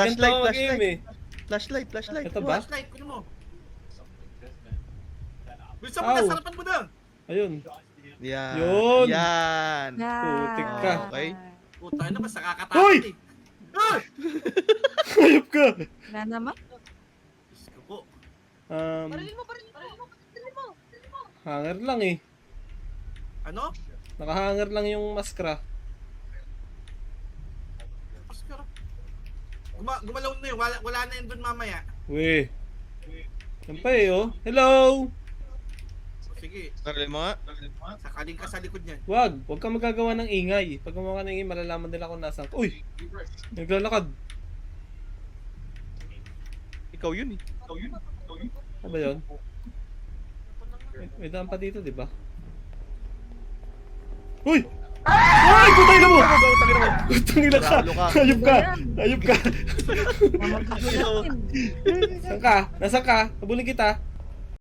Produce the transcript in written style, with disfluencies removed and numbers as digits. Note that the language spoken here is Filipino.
Ganito ako mag-aim eh. Flashlight. Ito ba? Flashlight, kunin mo. Bilisan mo Ow. na, sarapan mo na. Ayun. Yan. Yun. Yan. Putik ka. Okay. Puta na, mas Hoy! nakakatakot eh. Ah! Hayop ka! Wala naman. Diyos ko po. Parilin mo. Hanger lang eh. Ano? Nakahanger lang yung maskara. Oscar. Gumalaw na yun. Wala na yun dun mamaya. Weh. Yan pa eh oh. Hello! O, sige. Sarili mo nga. Sakaling ka sa likod niyan. Wag ka magagawa ng ingay. Pag gumawa ka ng ingay, malalaman nila kung nasaan. Uy! Naglalakad. Ikaw yun eh. Ano ba yun? May daan pa dito, di ba? Uy! Ay! Putay na mo! Putang ina ka! Talo ka. Hayop ka! Hayop ka! Mamagagulatin. Saan ka? Nasaan ka? Habulin kita.